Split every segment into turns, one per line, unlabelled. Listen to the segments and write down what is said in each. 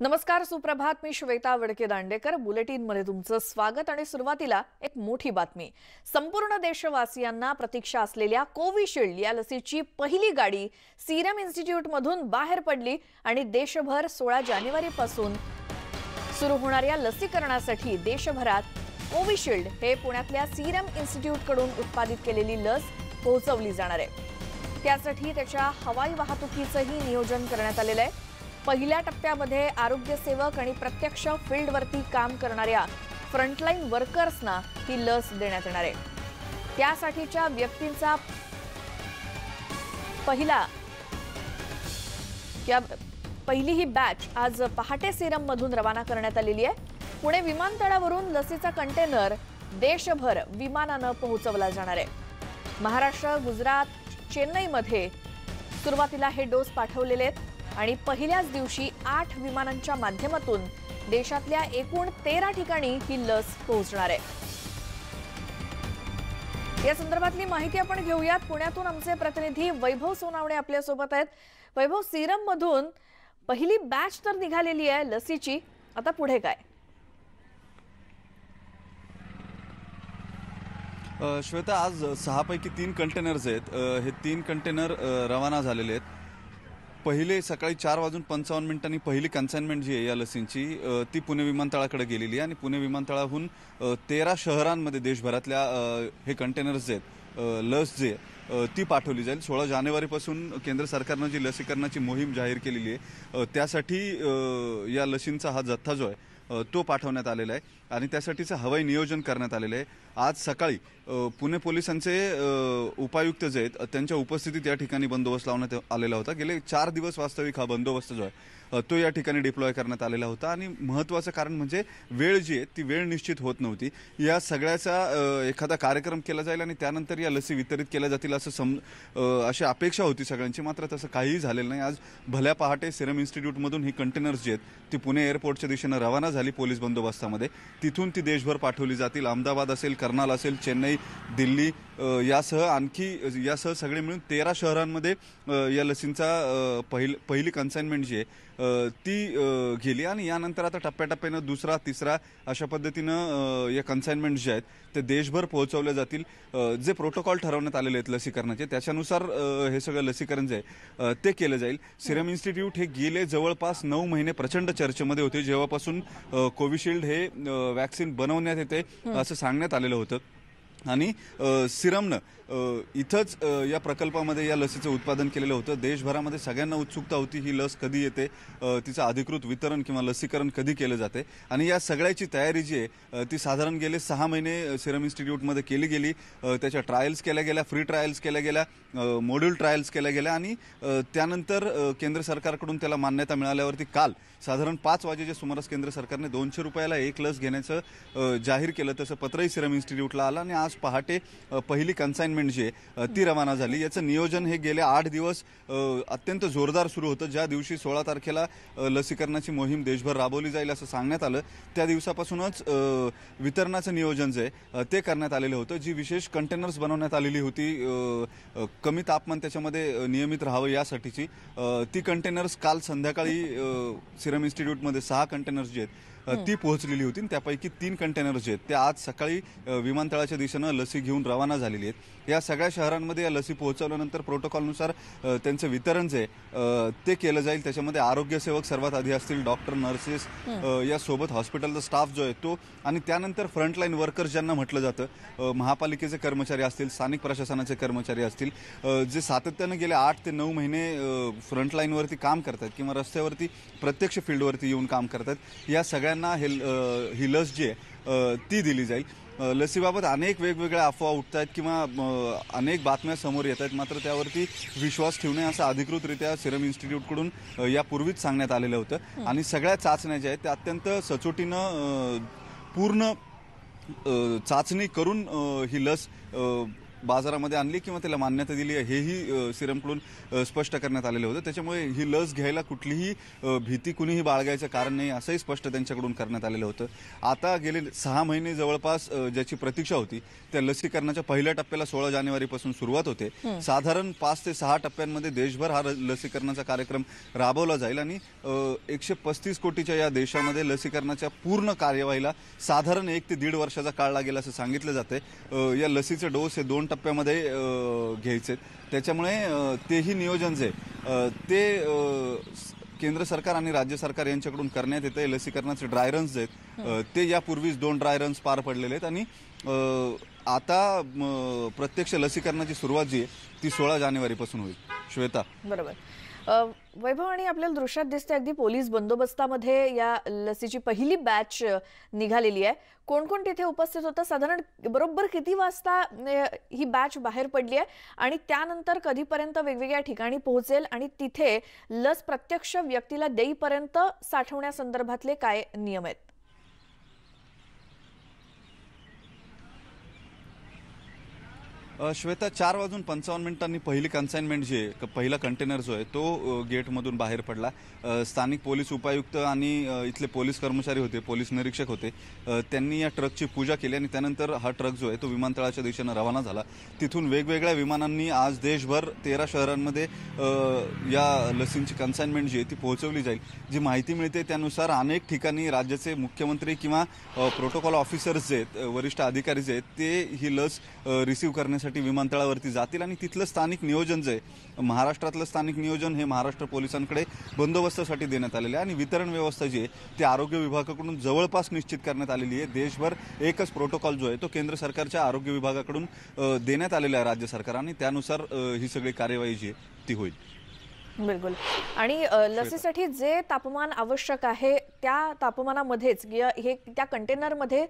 नमस्कार, सुप्रभात. मी श्वेता वडके दांडेकर. बुलेटिन मध्ये तुमचं स्वागत. आणि सुरुवातीला एक मोठी बातमी. संपूर्ण देशवासियांना प्रतीक्षा असलेल्या कोविशिल्ड या लसीची पहिली गाडी सीरम इन्स्टिट्यूट मधून बाहेर पडली आणि देशभर 16 जानेवारी पासून सुरू होणाऱ्या लसीकरणासाठी देशभरात कोविशिल्ड हे पुण्यातल्या सीरम इन्स्टिट्यूट कडून उत्पादित केलेली लस पोहोचवली जाणार आहे। त्यासाठी त्याच्या हवाई वाहतुकीचंही नियोजन करण्यात आलेलं आहे। पहिल्या टप्प्यामध्ये आरोग्य सेवक आणि प्रत्यक्ष फील्डवरती काम करणाऱ्या फ्रंटलाईन वर्कर्सना ही लस देण्यात येणार आहे। त्यासाठीच्या व्यक्तींचा पहिली ही बॅच आज पहाटे सीरम मधून रवाना करण्यात आलेली आहे। पुणे विमानतळावरून लसीचा कंटेनर देशभर विमानाने पोहोचवला जाणार आहे। महाराष्ट्र, गुजरात, चेन्नईमध्ये सुरुवातीला हे डोस पाठवलेले आहेत आणि पहिल्याच दिवशी 8 विमानांच्या माध्यमातून देशातल्या एकूण 13 ठिकाणी ही लस पोहोचणार आहे। या संदर्भातली माहिती आपण घेऊयात। पुण्यातून आमचे प्रतिनिधी वैभव सोनावणे आपल्या सोबत आहेत। वैभव, सीरम मधून पहिली बॅच तर निघालेली आहे लसीची, आता पुढे काय?
श्वेता, आज 6 पैकी 3 कंटेनर्स आहेत। हे 3 कंटेनर रवाना झालेले आहेत। पहिले सकाळी 4:55 पहिली कन्साइनमेंट जी आहे या लसींची ती पुणे विमानतळाकडे गेलेली आहे आणि पुणे विमानतळाहून 13 शहरांमध्ये देशभरातल्या हे कंटेनर्स जे आहेत लस जे ती पाठवली जाईल। 16 जानेवारीपासून केंद्र सरकारनं जी लसीकरणाची मोहीम जाहीर केलेली आहे त्यासाठी या लसींचा हा जथ्था जो आहे तो पाठवण्यात आलेला आहे आणि त्यासाठीचं हवाई नियोजन करण्यात आलेलं आहे। आज सकाळी पुणे पोलिसांचे उपायुक्त जे आहेत त्यांच्या उपस्थितीत या ठिकाणी बंदोबस्त लावण्यात आलेला होता। गेले 4 दिवस वास्तविक हा बंदोबस्त जो आहे तो या ठिकाणी डिप्लॉय करण्यात आलेला होता आणि महत्त्वाचं कारण म्हणजे वेळ जी आहे ती वेळ निश्चित होत नव्हती। या सगळ्याचा एखादा कार्यक्रम केला जाईल आणि त्यानंतर या लसी वितरित केल्या जातील असं अशी अपेक्षा होती सगळ्यांची, मात्र तसं काहीही झालेलं नाही। आज भल्या पहाटे सिरम इन्स्टिट्यूटमधून ही कंटेनर्स जी आहेत ती पुणे एअरपोर्टच्या दिशेने रवाना झाली पोलीस बंदोबस्तामध्ये। तिथून ती देशभर पाठवली जातील। अहमदाबाद असेल, कर्नाल असेल, चेन्नई, दिल्ली यासह सगळे मिळून 13 शहरांमध्ये या लसींचा पहिली कन्साइनमेंट जी आहे ती गेली आणि यानंतर आता टप्प्याटप्प्यानं दुसरा, तिसरा अशा पद्धतीनं या कन्साइनमेंट जे आहेत ते देशभर पोहोचवले जातील। जे प्रोटोकॉल ठरवण्यात आलेले आहेत लसीकरणाचे त्याच्यानुसार हे सगळं लसीकरण जे आहे ते केलं जाईल। सिरम इन्स्टिट्यूट हे गेले जवळपास 9 महिने प्रचंड चर्चेमध्ये होते जेव्हापासून कोविशिल्ड हे वॅक्सिन बनवण्यात येते असं सांगण्यात आलेलं होतं आणि सिरमनं इथंच या प्रकल्पामध्ये या लसीचं उत्पादन केलेलं होतं। देशभरामध्ये सगळ्यांना उत्सुकता होती ही लस कधी येते, तिचं अधिकृत वितरण किंवा लसीकरण कधी केलं जाते आणि या सगळ्याची तयारी जी आहे ती साधारण गेले 6 महिने सिरम इन्स्टिट्यूटमध्ये केली गेली। त्याच्या ट्रायल्स केल्या गेल्या, फ्री ट्रायल्स केल्या गेल्या, मॉड्यूल ट्रायल्स केल्या गेल्या आणि त्यानंतर केंद्र सरकारकडून त्याला मान्यता मिळाल्यावरती काल साधारण 5 वाजेच्या सुमारास केंद्र सरकारने 200 रुपयाला एक लस घेण्याचं जाहीर केलं। तसं पत्रही सिरम इन्स्टिट्यूटला आलं आणि आज पहाटे पहिली कन्साइनमेंट जी ती रवाना झाली। याचं नियोजन हे गेले 8 दिवस अत्यंत जोरदार सुरू होतं। ज्या दिवशी 16 तारखेला लसीकरणाची मोहीम देशभर राबवली जाईल असं सांगण्यात आलं त्या दिवसापासूनच वितरणाचं नियोजन जे ते करण्यात आलेलं होतं। जी विशेष कंटेनर्स बनवण्यात आलेली होती कमी तापमान त्याच्यामध्ये नियमित राहावं यासाठीची, ती कंटेनर्स काल संध्याकाळी सिरम इन्स्टिट्यूटमध्ये 6 कंटेनर्स जे आहेत ती पोहोचलेली होती। त्यापैकी 3 कंटेनर्स जे आहेत ते आज सकाळी विमानतळाच्या दिशेनं लसी घेऊन रवाना झालेली आहेत। या सगळ्या शहरांमध्ये या लसी पोहोचवल्यानंतर प्रोटोकॉलनुसार त्यांचं वितरण जे ते केलं जाईल। त्याच्यामध्ये आरोग्य सेवक सर्वात आधी असतील, डॉक्टर, नर्सेस, यासोबत हॉस्पिटलचा स्टाफ जो आहे तो आणि त्यानंतर फ्रंटलाईन वर्कर्स ज्यांना म्हटलं जातं, महापालिकेचे कर्मचारी असतील, स्थानिक प्रशासनाचे कर्मचारी असतील, जे सातत्यानं गेले 8 ते 9 महिने फ्रंटलाईनवरती काम करतात किंवा रस्त्यावरती प्रत्यक्ष फील्डवरती येऊन काम करतात, या सगळ्यांना ही लस जी आहे ती दिली जाईल। लसीबाबत अनेक वेगवेगळ्या अफवा उठत आहेत किंवा अनेक बातम्या समोर येत आहेत, मात्र त्यावरती विश्वास ठेवणे असं अधिकृतरित्या सिरम इन्स्टिट्यूटकडून यापूर्वीच सांगण्यात आलेलं होतं आणि सगळ्या चाचण्या ज्या आहेत त्या अत्यंत सचोटीनं पूर्ण चाचणी करून ही लस बाजारामध्ये आणली किंवा त्याला मान्यता दिली आहे हेही सिरमकडून स्पष्ट करण्यात आलेलं होतं. त्याच्यामुळे ही लस घ्यायला कुठलीही भीती कुणीही बाळगायचं कारण नाही असंही स्पष्ट त्यांच्याकडून करण्यात आलेलं होतं. आता गेले 6 महिने जवळपास ज्याची प्रतीक्षा होती त्या लसीकरणाच्या पहिल्या टप्प्याला 16 जानेवारीपासून सुरुवात होते. साधारण 5 ते 6 टप्प्यांमध्ये देशभर हा लसीकरणाचा कार्यक्रम राबवला जाईल आणि 135 कोटीच्या या देशामध्ये लसीकरणाच्या पूर्ण कार्यवाहीला साधारण 1 ते 1.5 वर्षाचा काळ लागेल असं सांगितलं जातंय. या लसीचे डोस हे 2 टप्प्यामध्ये घ्यायचे. त्याच्यामुळे तेही नियोजन जे ते केंद्र सरकार आणि राज्य सरकार यांच्याकडून करण्यात येते. लसीकरणाचे ड्राय रन्स जे आहेत ते यापूर्वीच 2 ड्राय रन्स पार पडलेले आहेत आणि आता प्रत्यक्ष लसीकरणाची सुरुवात जी आहे ती 16 जानेवारीपासून होईल. श्वेता.
बरोबर. वैभव, आणि आपल्याला दृश्यात दिसते अगदी पोलीस बंदोबस्तामध्ये या लसीची पहिली बॅच निघालेली आहे. कोण कोण तिथे उपस्थित होतं? साधारण बरोबर किती वाजता ही बॅच बाहेर पडली आहे आणि त्यानंतर कधीपर्यंत वेगवेगळ्या ठिकाणी पोहोचेल आणि तिथे लस प्रत्यक्ष व्यक्तीला देईपर्यंत साठवण्यासंदर्भातले काय नियम आहेत?
श्वेता, 4:55 पहिली कन्साइनमेंट जी आहे, पहिला कंटेनर जो आहे तो गेटमधून बाहेर पडला. स्थानिक पोलीस उपायुक्त आणि इथले पोलीस कर्मचारी होते, पोलीस निरीक्षक होते, त्यांनी या ट्रकची पूजा केली आणि त्यानंतर हा ट्रक जो आहे तो विमानतळाच्या दिशेनं रवाना झाला. तिथून वेगवेगळ्या विमानांनी आज देशभर 13 शहरांमध्ये या लसींची कन्साइनमेंट जी आहे ती पोहोचवली जाईल. जी माहिती मिळते त्यानुसार अनेक ठिकाणी राज्याचे मुख्यमंत्री किंवा प्रोटोकॉल ऑफिसर्स जे आहेत, वरिष्ठ अधिकारी जे आहेत, ते ही लस रिसीव्ह करण्यासाठी विमानतळावरती जातील आणि तिथलं स्थानिक नियोजन जे आहे, महाराष्ट्रातलं स्थानिक नियोजन हे महाराष्ट्र पोलिसांकडे बंदोबस्तासाठी देण्यात आलेलं आहे आणि वितरण व्यवस्था जी आहे ती आरोग्य विभागाकडून जवळपास निश्चित करण्यात आलेली आहे. देशभर एकच प्रोटोकॉल जो आहे तो केंद्र सरकारच्या आरोग्य विभागाकडून देण्यात आलेला आहे राज्य सरकार आणि त्यानुसार ही सगळी कार्यवाही जी आहे ती होईल.
बिलकुल. आणि लसीसाठी जे तापमान आवश्यक आहे त्या तापमानामध्येच हे त्या कंटेनरमध्ये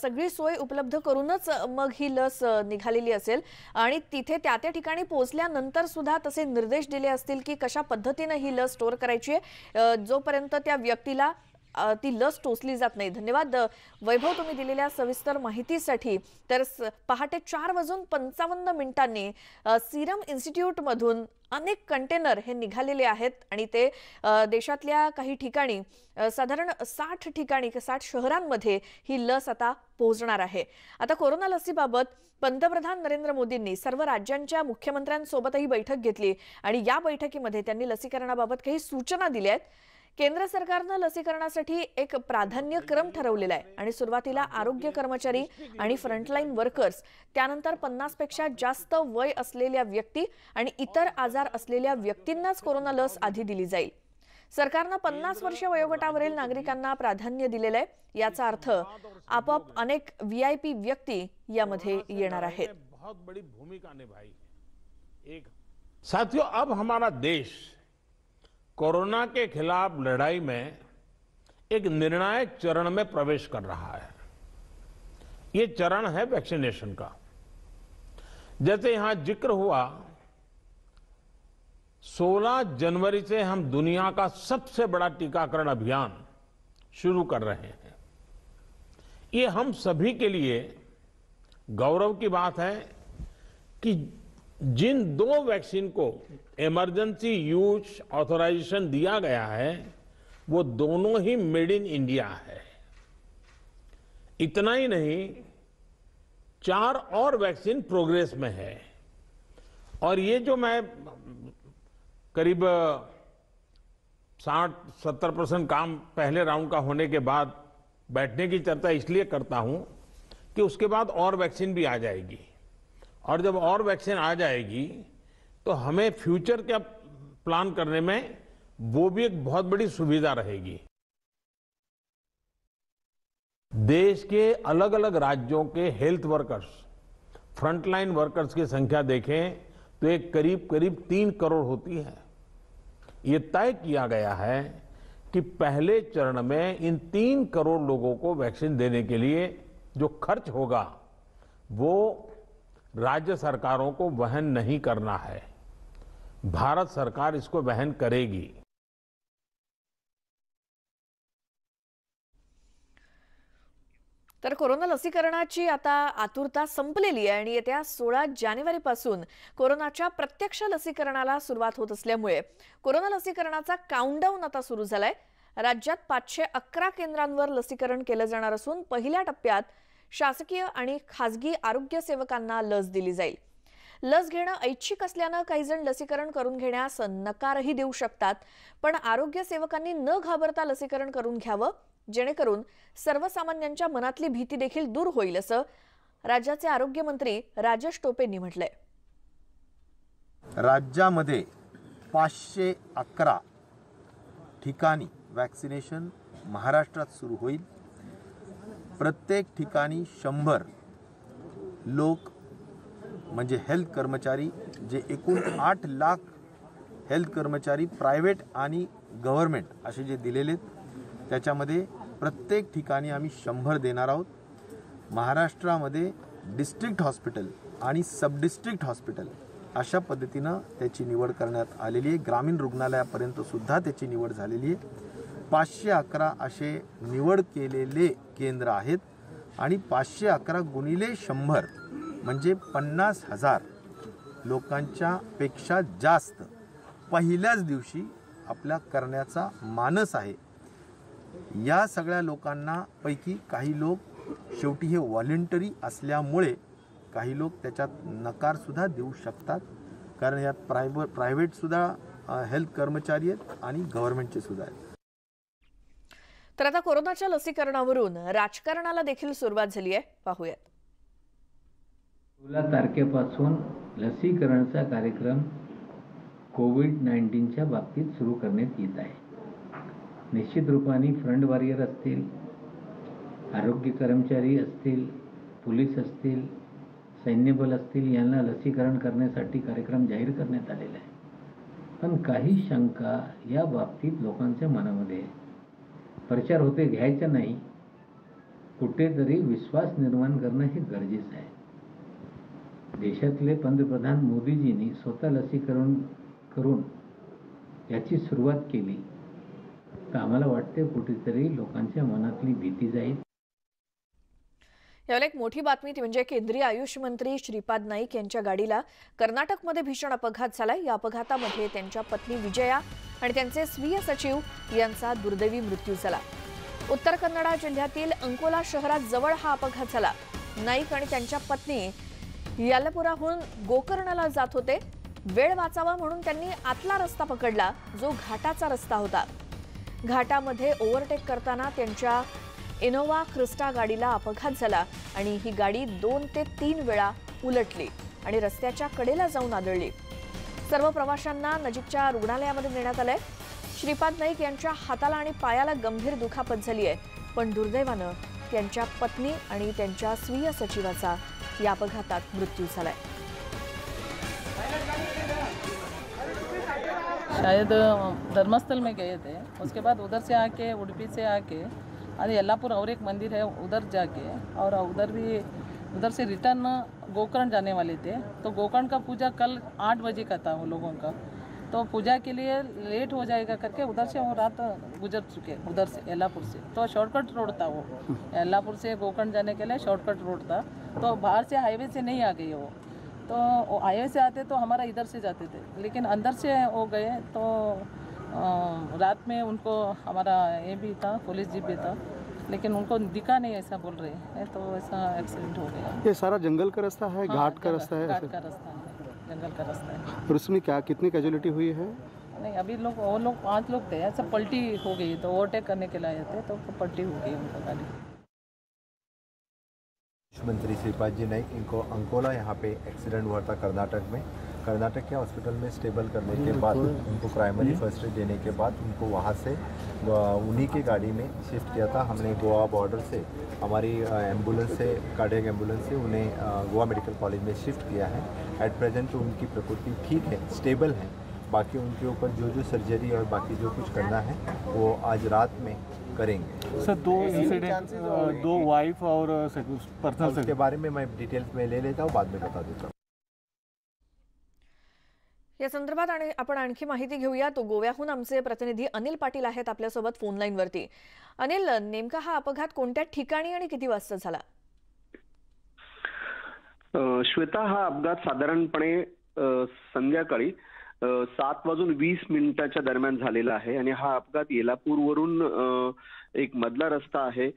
सगळी सोय उपलब्ध करूनच मग ही लस निघालेली असेल आणि तिथे त्या ठिकाणी पोहोचल्यानंतर सुद्धा तसे निर्देश दिले असतील की कशा पद्धतीने ही लस स्टोअर करायची आहे जोपर्यंत त्या व्यक्तीला ती लस टोचली जात नाही. धन्यवाद वैभव, तुम्ही दिलेल्या सविस्तर माहितीसाठी. तर पहाटे 4:55 सिरम इन्स्टिट्यूट मधून अनेक कंटेनर हे निघालेले आहेत आणि ते देशातल्या काही ठिकाणी साधारण 60 ठिकाणी 60 शहरांमध्ये ही लस आता पोहोचणार आहे. आता कोरोना लसीबाबत पंतप्रधान नरेंद्र मोदींनी सर्व राज्यांच्या मुख्यमंत्र्यांसोबतही बैठक घेतली आणि या बैठकीमध्ये त्यांनी लसीकरणाबाबत काही सूचना दिल्या आहेत. केंद्र सरकारने लसीकरणासाठी एक प्राधान्यक्रम ठरवलेला आहे आणि सुरुवातीला आरोग्य कर्मचारी आणि फ्रंटलाईन वर्कर्स, त्यानंतर 50 पेक्षा जास्त वय असलेल्या व्यक्ती आणि इतर आजार असलेल्या व्यक्तींनाच कोरोना लस आधी दिली जाईल. सरकारने 50 वर्ष वयोगटावरील नागरिकांना प्राधान्य दिलेले आहे. याचा अर्थ आपोआप अनेक VIP व्यक्ती यामध्ये येणार आहेत.
बहुत बड़ी भूमिका निभाई है. साथियों, अब हमारा देश कोरोना के खिलाफ लड़ाई में एक निर्णायक चरण में प्रवेश कर रहा है. ये चरण है वैक्सीनेशन का. जैसे यहां जिक्र हुआ, 16 जनवरी से हम दुनिया का सबसे बड़ा टीकाकरण अभियान शुरू कर रहे हैं. ये हम सभी के लिए गौरव की बात है कि जिन 2 वैक्सीन को इमरजेंसी यूज ऑथराइजेशन दिया गया है वो दोनों ही मेड इन इंडिया है. इतना ही नहीं, 4 और वैक्सीन प्रोग्रेस में है. और ये जो मैं करीब 60-70% काम पहले राउंड का होने के बाद बैठने की चर्चा इसलिए करता हूं कि उसके बाद और वैक्सीन भी आ जाएगी और जब और वैक्सीन आ जाएगी तो हमें फ्यूचर का प्लान करने में वो भी एक बहुत बड़ी सुविधा रहेगी. देश के अलग अलग राज्यों के हेल्थ वर्कर्स, फ्रंटलाइन वर्कर्स की संख्या देखें तो एक करीब 3 करोड़ होती है. ये तय किया गया है कि पहले चरण में इन 3 करोड़ लोगों को वैक्सीन देने के लिए जो खर्च होगा वो राज्य सरकारों को वहन नहीं करना है. भारत सरकार इसको वहन करेगी.
तर कोरोना लसीकरणाची आता आतुरता संपलेली आहे आणि येत्या 16 जानेवारीपासून कोरोनाच्या प्रत्यक्ष लसीकरणाला सुरुवात होत असल्यामुळे कोरोना लसीकरणाचा काउंटडाऊन आता सुरू झालाय। राज्यात 511 केंद्रांवर लसीकरण केलं जाणार असून पहिल्या टप्प्यात शासकीय आणि खासगी आरोग्य सेवकांना लस दिली जाईल। लस घेणं ऐच्छिक असल्यानं काही जण लसीकरण करून घेण्यास नकारही देऊ शकतात, पण आरोग्य सेवकांनी न घाबरता लसीकरण करून घ्यावं, जेणेकरून सर्वसामान्यांच्या मनातली भीती देखील दूर होईल असं राज्याचे आरोग्य मंत्री राजेश टोपेंनी म्हटलंय।
राज्यामध्ये 511 ठिकाणी वॅक्सिनेशन महाराष्ट्रात सुरू होईल। प्रत्येक ठिकाणी 100 लोक म्हणजे हेल्थ कर्मचारी, जे एकूण 8 लाख हेल्थ कर्मचारी प्रायव्हेट आणि गव्हर्नमेंट असे जे दिलेले, त्याच्यामध्ये प्रत्येक ठिकाणी आम्ही 100 देणार आहोत। महाराष्ट्रामध्ये डिस्ट्रिक्ट हॉस्पिटल आणि सब डिस्ट्रिक्ट हॉस्पिटल अशा पद्धतीनं त्याची निवड करण्यात आलेली आहे। ग्रामीण रुग्णालयापर्यंत सुद्धा त्याची निवड झालेली आहे। 511 असे निवड केलेले केंद्र आहेत आणि 511 गुणिले 100 म्हणजे 50,000 लोकांच्या पेक्षा जास्त पहिल्याच दिवशी आपल्या करण्याचा मानस आहे। या सगळ्या लोकांना पैकी काही लोक शेवटी हे व्हॉलंटरी असल्यामुळे काही लोक त्याच्यात नकार सुद्धा देऊ शकतात, कारण यात प्रायव्हेट सुद्धा हेल्थ कर्मचारी आहेत आणि गव्हर्नमेंटचे सुद्धा आहेत।
तर आता कोरोनाच्या लसीकरणावरून राजकारणाला देखील सुरुवात झाली आहे, पाहूयात।
16 तारखेपासून लसीकरणाचा कार्यक्रम कोविड-19च्या बाबतीत सुरू करण्यात येत आहे। निश्चित रूपाने फ्रंट वॉरियर असतील, आरोग्य कर्मचारी असतील, पोलीस असतील, सैन्यबल असतील, यांना लसीकरण करण्यासाठी कार्यक्रम जाहीर करण्यात आलेला आहे। पण काही शंका या बाबतीत लोकांच्या मनामध्ये प्रचार होते, घ्यायचा नाही, कुठेतरी विश्वास निर्माण करणं हे गरजेचं आहे। देशातले पंतप्रधान मोदीजींनी स्वतः लसीकरण करून याची सुरुवात केली, तर आम्हाला वाटते कुठेतरी लोकांच्या मनातली भीती जाईल।
यावेळी एक मोठी बातमी ती म्हणजे केंद्रीय आयुष मंत्री श्रीपाद नाईक यांच्या गाडीला कर्नाटकमध्ये भीषण अपघात झालाय। या अपघातामध्ये त्यांच्या पत्नी विजया आणि त्यांचे स्वीय सचिव यांचा दुर्दैवी मृत्यू झाला। उत्तर कन्नडा जिल्ह्यातील अंकोला शहरात जवळ हा अपघात झाला। नाईक आणि त्यांच्या पत्नी यालपुराहून गोकर्णला जात होते। वेळ वाचावा म्हणून त्यांनी आतला रस्ता पकडला, जो घाटाचा रस्ता होता। घाटामध्ये ओव्हरटेक करताना त्यांच्या इनोवा क्रिस्टा गाडीला अपघात झाला आणि ही गाडी 2 ते 3 वेळा उलटली आणि रस्त्याच्या कडेला जाऊन आदळली। सर्व प्रवाशांना नजीकच्या रुग्णालयामध्ये नेण्यात आलंय। श्रीपाद नाईक यांच्या हाताला आणि पायाला गंभीर दुखापत झाली आहे, पण दुर्दैवानं त्यांच्या पत्नी आणि त्यांच्या स्वीय सचिवाचा या अपघातात मृत्यू झालाय।
शायद धर्मस्थल में गए थे, उसके बाद उधर से आके उडुपी से आके और यल्लापुर और एक मंदिर है उधर जाके, और उधर से रिटर्न गोकर्ण जाने वाले थे। तो गोकर्ण का पूजा कल 8 बजे का था वो लोगों का, तो पूजा के लिए लेट हो जाएगा करके उधर से वो रात गुजर चुके, उधर से यल्लापुर से। तो शॉर्टकट रोड था वो, यल्लापुर से गोकर्ण जाने के लिए शॉर्टकट रोड था। तो बाहर से हाईवे से नहीं आ गए वो, तो हाईवे से आते तो हमारा इधर से जाते थे, लेकिन अंदर से वो गए तो रात में उनको हमारा ये भी था, पुलिस जीप भी था, लेकिन उनको दिखा नहीं ऐसा बोल रहे हैं, तो ऐसा एक्सीडेंट हो गया।
ये सारा जंगल का रास्ता है?
हाँ,
घाट का रास्ता है?
घाट का रास्ता है, जंगल का रास्ता है।
और उसमें क्या कितनी कैजुअलिटी हुई है?
नहीं, अभी वो लोग 5 लोग थे, ऐसा पलटी हो गई, तो ओवरटेक करने के लिए आए थे तो पलटी हो गई उनका गाड़ी।
मंत्री श्रीपाद जी नाइक, इनको अंकोला यहाँ पे एक्सीडेंट हुआ था कर्नाटक में। कर्नाटक के हॉस्पिटल में स्टेबल करने के बाद उनको प्राइमरी फर्स्ट एड देने के बाद उनको वहाँ से उन्हीं की गाड़ी में शिफ्ट किया था। हमने गोवा बॉर्डर से हमारी एम्बुलेंस से, कार्डियक एम्बुलेंस से उन्हें गोवा मेडिकल कॉलेज में शिफ्ट किया है। एट प्रेजेंट तो उनकी प्रकृति ठीक है, स्टेबल है। बाकी उनके ऊपर जो सर्जरी और बाकी जो कुछ करना है वो आज रात में करेंगे।
सर, 2 इंसिडेंट, 2 वाइफ और पर्सनल
के बारे में मैं डिटेल्स में ले लेता हूँ, बाद में बता देता हूँ।
या संदर्भात आपण आणखी माहिती घेऊया. तो गोव्याहून आमचे प्रतिनिधी अनिल पाटील आहेत आपल्यासोबत फोन लाईन वरती. अनिल, नेमका हा अपघात कोणत्या ठिकाणी आणि किती वाजता झाला?
श्वेता, हा अपघात साधारणपणे संध्याकाळी 7:20 दरम्यान झालेला आहे आणि हा अपघात येलापूरवरून एक मधला रस्ता आहे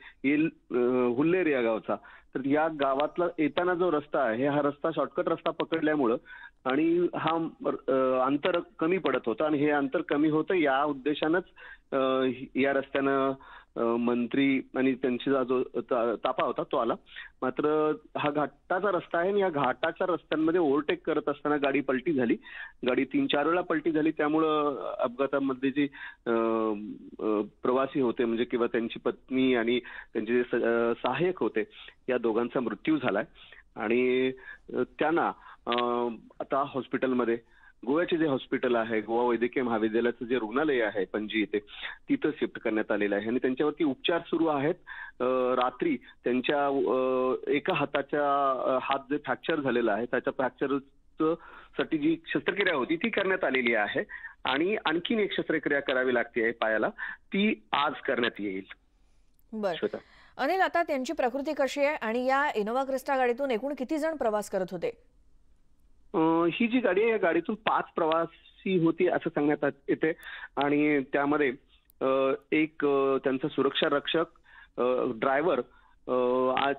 हुल्लेर या गावचा. तर या गावातला येताना जो रस्ता आहे हा रस्ता शॉर्टकट रस्ता पकडल्यामुळं आणि हा अंतर कमी पडत होतं आणि हे अंतर कमी होतं या उद्देशानंच या रस्त्यानं मंत्री आणि त्यांचा जो ताफा होता तो आला. मात्र हा घाटाचा रस्ता आहे आणि या घाटाच्या रस्त्यांमध्ये ओव्हरटेक करत असताना गाडी पलटी झाली. गाडी 3-4 वेळा पलटी झाली. त्यामुळं अपघातामध्ये जे प्रवासी होते म्हणजे किंवा त्यांची पत्नी आणि त्यांचे जे सहाय्यक होते या दोघांचा मृत्यू झालाय आणि त्यांना आता हॉस्पिटलमध्ये गोव्याचे जे हॉस्पिटल आहे, गोवा वैद्यकीय महाविद्यालयाचं जे रुग्णालय आहे पणजी येथे, तिथं शिफ्ट करण्यात आलेलं आहे आणि त्यांच्यावरती उपचार सुरू आहेत. रात्री त्यांच्या एका हात जे फ्रॅक्चर झालेला आहे त्याच्या फ्रॅक्चर साठी जी शस्त्रक्रिया होती ती करण्यात आलेली आहे आणि आणखीन एक शस्त्रक्रिया करावी लागते पायाला, ती आज करण्यात येईल.
बरं अनिल, आता त्यांची प्रकृती कशी आहे आणि या इनोव्हा क्रिस्टा गाडीतून एकूण किती जण प्रवास करत होते?
ही जी गाडी आहे या गाडीतून 5 प्रवासी होती असं सांगण्यात येते आणि त्यामध्ये एक त्यांचा सुरक्षा रक्षक, ड्रायव्हर,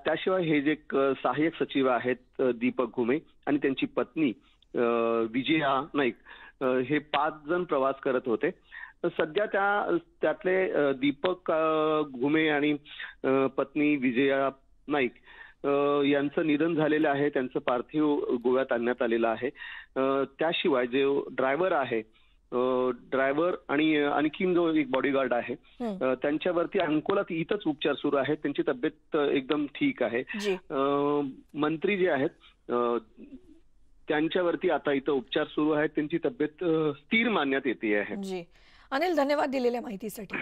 त्याशिवाय हे जे सहाय्यक सचिव आहेत दीपक घुमे आणि त्यांची पत्नी विजया नाईक, हे 5 जण प्रवास करत होते. सध्या त्यातले दीपक घुमे आणि पत्नी विजया नाईक यांचं निधन झालेलं आहे. त्यांचं पार्थिव गोव्यात आणण्यात आलेलं आहे. त्याशिवाय जे ड्रायव्हर आहे, ड्रायव्हर आणि आणखीन जो एक बॉडीगार्ड आहे त्यांच्यावरती अंकोला इथंच उपचार सुरू आहेत. त्यांची तब्येत एकदम ठीक आहे. मंत्री जे आहेत त्यांच्यावरती आता इथं उपचार सुरू आहेत. त्यांची तब्येत स्थिर मानण्यात येते आहे.
अनिल, धन्यवाद दिलेल्या माहितीसाठी.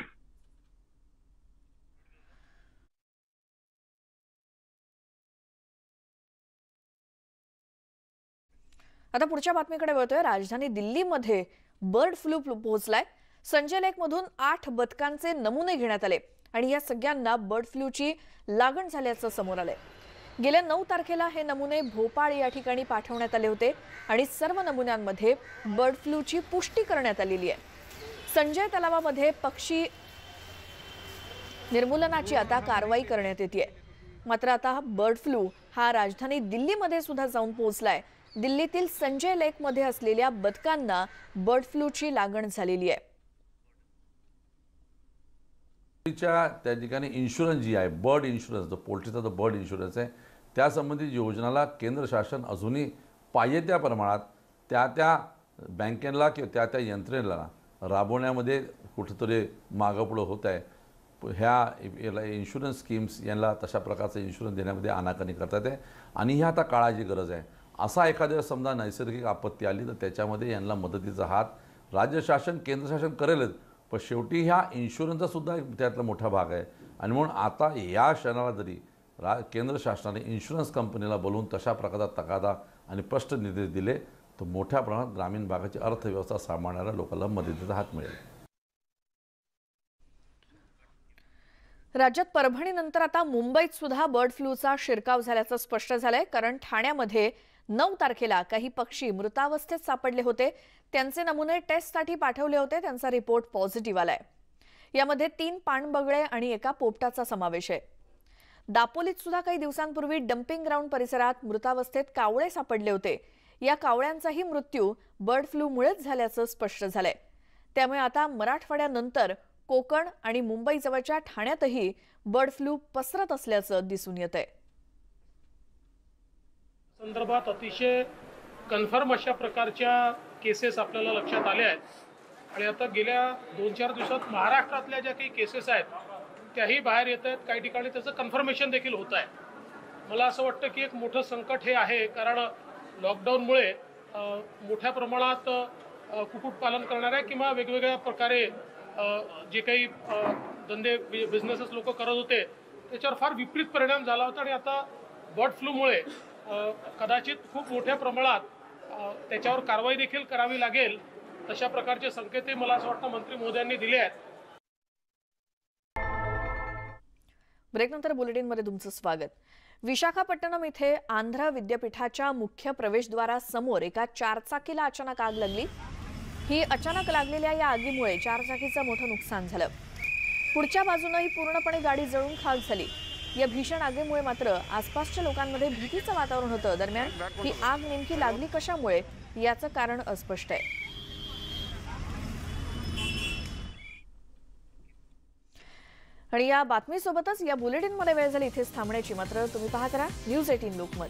आता पुढच्या बातमीकडे वळतोय. राजधानी दिल्लीमध्ये बर्ड फ्लू पोहोचलाय. संजय लेक मधून 8 बदकांचे नमुने घेण्यात आले आणि या सगळ्यांना बर्ड फ्लूची लागण झाल्याचं समोर आलंय. गेल्या 9 तारखेला हे नमुने भोपाळ या ठिकाणी पाठवण्यात आले होते आणि सर्व नमुन्यांमध्ये बर्ड फ्लूची पुष्टी करण्यात आलेली आहे. संजय तलावामध्ये पक्षी निर्मूलनाची आता कारवाई करण्यात येते. मात्र आता बर्ड फ्लू हा राजधानी दिल्लीमध्ये सुद्धा जाऊन पोहोचलाय. दिल्लीतील संजय लेक मध्ये असलेल्या बदकांना बर्ड फ्लूची लागण झालेली आहे.
त्या ठिकाणी इन्शुरन्स जी आहे, बर्ड इन्शुरन्स, जो पोल्ट्रीचा जो बर्ड इन्शुरन्स आहे त्यासंबंधित योजनाला केंद्र शासन अजूनही पाहिजे त्या प्रमाणात त्या बँकेला किंवा त्या यंत्रणेला राबवण्यामध्ये कुठेतरी मागपुढं होत आहे. ह्या इन्शुरन्स स्कीम्स यांना तशा प्रकारचं इन्शुरन्स देण्यामध्ये आनाकानी करतात आहे आणि ही आता काळाची गरज आहे. असा एखाद्या समजा नैसर्गिक आपत्ती आली तर त्याच्यामध्ये यांना मदतीचा हात राज्य शासन केंद्र शासन करेलच, पण शेवटी ह्या इन्शुरन्सचा सुद्धा त्यातला मोठा भाग आहे आणि म्हणून आता या क्षणाला जरी केंद्र शासनाने इन्शुरन्स कंपनीला बोलवून तशा प्रकारचा तकादा आणि स्पष्ट निर्देश दिले तर मोठ्या प्रमाणात ग्रामीण भागाची अर्थव्यवस्था सांभाळणाऱ्या लोकांना मदतीचा हात मिळेल.
राज्यात परभणीनंतर आता मुंबईत सुद्धा बर्ड फ्लूचा शिरकाव झाल्याचं स्पष्ट झालंय. कारण ठाण्यामध्ये 9 तारखेला काही पक्षी मृतावस्थेत सापडले होते. त्यांचे नमुने टेस्टसाठी पाठवले होते. त्यांचा रिपोर्ट पॉझिटिव्ह आलाय. यामध्ये 3 पाणबगळे आणि एका पोपटाचा समावेश आहे. दापोलीत सुद्धा काही दिवसांपूर्वी डम्पिंग ग्राउंड परिसरात मृतावस्थेत कावळे सापडले होते. या कावळ्यांचाही मृत्यू बर्ड फ्लूमुळेच झाल्याचं स्पष्ट झालंय. त्यामुळे आता मराठवाड्यानंतर कोकण आणि मुंबई जवळच्या ठाण्यातही बर्ड फ्लू पसरत असल्याचं दिसून येतंय.
संदर्भात अतिशय कन्फर्म अशा प्रकारच्या केसेस आपल्याला लक्षात आल्या आहेत आणि आता गेल्या 2-4 दिवसात महाराष्ट्रातल्या ज्या काही केसेस आहेत त्याही बाहेर येत आहेत. काही ठिकाणी त्याचं कन्फर्मेशन देखील होत आहे. मला असं वाटतं की एक मोठं संकट हे आहे, कारण लॉकडाऊनमुळे मोठ्या प्रमाणात कुक्कुटपालन करणाऱ्या किंवा वेगवेगळ्या प्रकारे जे काही धंदे बिझनेसेस लोक करत होते त्याच्यावर फार विपरीत परिणाम झाला होता आणि आता बर्ड फ्लूमुळे कदाचित खूप मोठ्या प्रमाणात त्याच्यावर कारवाई देखील करावी लागेल तशा प्रकारचे संकेतही मला असं वाटतं मंत्री महोदयांनी दिले आहेत.
ब्रेकनंतर बुलेटिनमध्ये तुमचं स्वागत. विशाखापट्टणम इथे आंध्र विद्यापीठाच्या मुख्य प्रवेशद्वारासमोर एका चारचाकीला अचानक आग लागली. ही अचानक लागलेल्या या आगीमुळे चारचाकीचं मोठं नुकसान झालं. पुढच्या बाजूनही पूर्णपणे गाडी जळून खाक झाली. या भीषण आगीमुळे मात्र आसपासच्या लोकांमध्ये भीतीचं वातावरण होतं. दरम्यान ही आग नेमकी लागली कशामुळे याचं कारण अस्पष्ट आहे. आणि या बातमीसोबतच या बुलेटिनमध्ये वेळ झाली इथेच थांबण्याची. मात्र तुम्ही पाहत राहा न्यूज 18 लोकमत.